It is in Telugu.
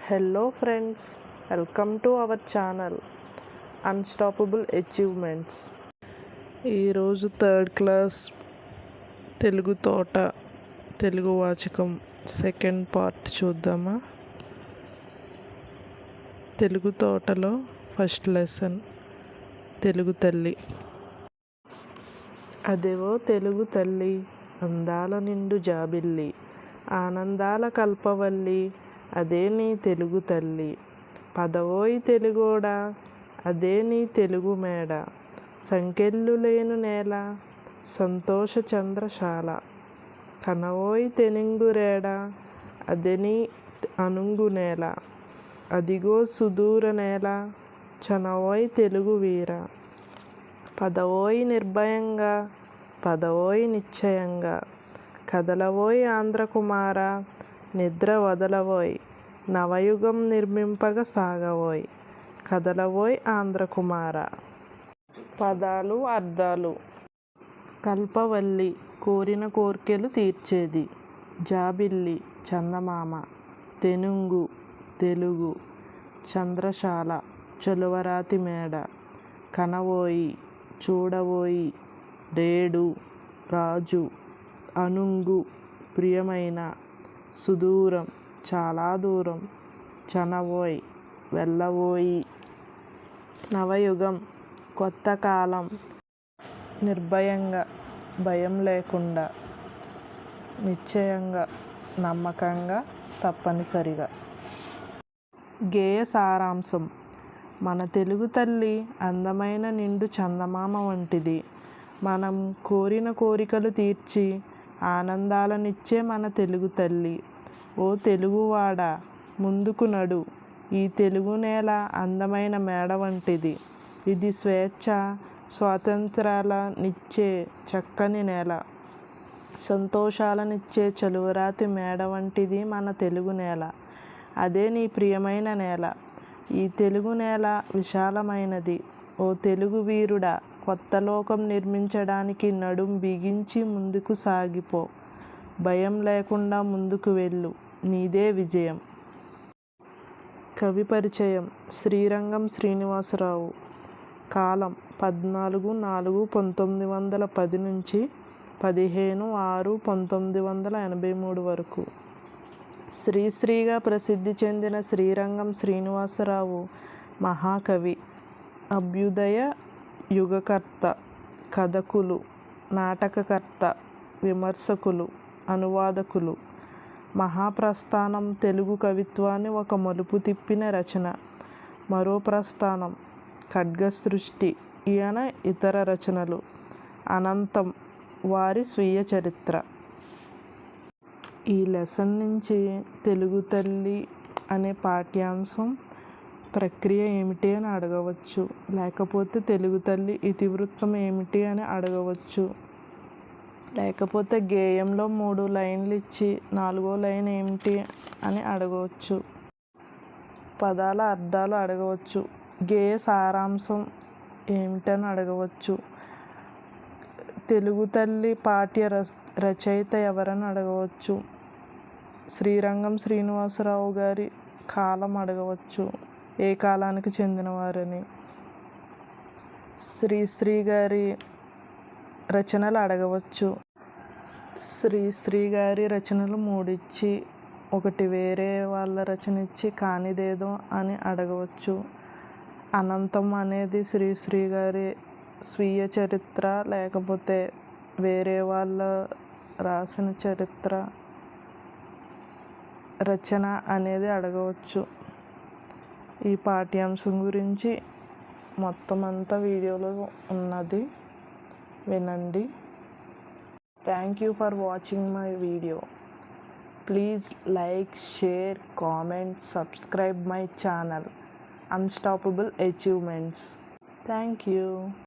Hello friends, welcome to our channel unstoppable achievements. ఈరోజు థర్డ్ క్లాస్ తెలుగు తోట తెలుగు వాచకం సెకండ్ పార్ట్ చూద్దామా. తెలుగు తోటలో ఫస్ట్ లెసన్ తెలుగు తల్లి. అదేవో తెలుగు తల్లి, అందాల నిండు జాబిల్లి, ఆనందాల కల్పవల్లి, అదే నీ తెలుగు తల్లి. పదవోయి తెలుగోడా, అదే నీ తెలుగు మేడ, సంకెళ్ళు లేను నేల, సంతోష చంద్రశాల. కనవోయి తెనింగురేడ, అదే నీ అనుంగు నేల, అదిగో సుదూర నేల, చనవోయి తెలుగు వీర. పదవోయి నిర్భయంగా, పదవోయి నిశ్చయంగా, కదలవోయి ఆంధ్రకుమార, నిద్ర వదలవోయ్, నవయుగం నిర్మింపగ సాగవోయ్, కదలవోయ్ ఆంధ్రకుమార. పదాలు అర్థాలు. కల్పవల్లి, కోరిన కోర్కెలు తీర్చేది. జాబిల్లి, చందమామ. తెనుంగు, తెలుగు. చంద్రశాల, చలువరాతి మేడ. కనవోయి, చూడవోయి. రేడు, రాజు. అనుంగు, ప్రియమైన. సుదూరం, చాలా దూరం. చనవోయ్, వెళ్ళవోయి. నవయుగం, కొత్త కాలం. నిర్భయంగా, భయం లేకుండా. నిశ్చయంగా, నమ్మకంగా, తప్పనిసరిగా. గేయ సారాంశం. మన తెలుగు తల్లి అందమైన నిండు చందమామ వంటిది. మనం కోరిన కోరికలు తీర్చి ఆనందాలనిచ్చే మన తెలుగు తల్లి. ఓ తెలుగువాడా, ముందుకు నడు. ఈ తెలుగు నేల అందమైన మేడ వంటిది. ఇది స్వేచ్ఛ స్వాతంత్రాలనిచ్చే చక్కని నేల. సంతోషాలనిచ్చే చలువరాతి మేడ వంటిది మన తెలుగు నేల. అదే నీ ప్రియమైన నేల. ఈ తెలుగు నేల విశాలమైనది. ఓ తెలుగు వీరుడా, కొత్త లోకం నిర్మించడానికి నడుం బిగించి ముందుకు సాగిపో. భయం లేకుండా ముందుకు వెళ్ళు, నీదే విజయం. కవి పరిచయం. శ్రీరంగం శ్రీనివాసరావు. కాలం 14/4/1910 నుంచి 15/6/1983 వరకు. శ్రీశ్రీగా ప్రసిద్ధి చెందిన శ్రీరంగం శ్రీనివాసరావు మహాకవి, అభ్యుదయ యుగకర్త, కథకులు, నాటకకర్త, విమర్శకులు, అనువాదకులు. మహాప్రస్థానం తెలుగు కవిత్వాన్ని ఒక మలుపు తిప్పిన రచన. మరో ప్రస్థానం ఖడ్గసృష్టి, ఈయన ఇతర రచనలు. అనంతం, వారి స్వీయ చరిత్ర. ఈ లెసన్ నుంచి తెలుగు తల్లి అనే పాఠ్యాంశం ప్రక్రియ ఏమిటి అని అడగవచ్చు, లేకపోతే తెలుగు తల్లి ఇతివృత్తం ఏమిటి అని అడగవచ్చు, లేకపోతే గేయంలో 3 లైన్లు ఇచ్చి 4వ లైన్ ఏమిటి అని అడగవచ్చు. పదాల అర్థాలు అడగవచ్చు. గేయ సారాంశం ఏమిటని అడగవచ్చు. తెలుగు తల్లి పాఠ్య రచయిత ఎవరని అడగవచ్చు. శ్రీరంగం శ్రీనివాసరావు గారి కాలం అడగవచ్చు, ఏ కాలానికి చెందినవారని. శ్రీశ్రీ గారి రచనలు అడగవచ్చు. శ్రీశ్రీ గారి రచనలు 3 ఇచ్చి 1 వేరే వాళ్ళ రచన ఇచ్చి కానిదేదో అని అడగవచ్చు. అనంతం అనేది శ్రీశ్రీ గారి స్వీయ చరిత్ర, లేకపోతే వేరే వాళ్ళ రాసిన చరిత్ర రచన అనేది అడగవచ్చు. ఈ పాఠ్యాంశం గురించి మొత్తం అంతా వీడియోలో ఉన్నది, వినండి. Thank you for watching my video. Please like, share, comment, subscribe my channel unstoppable achievements. Thank you.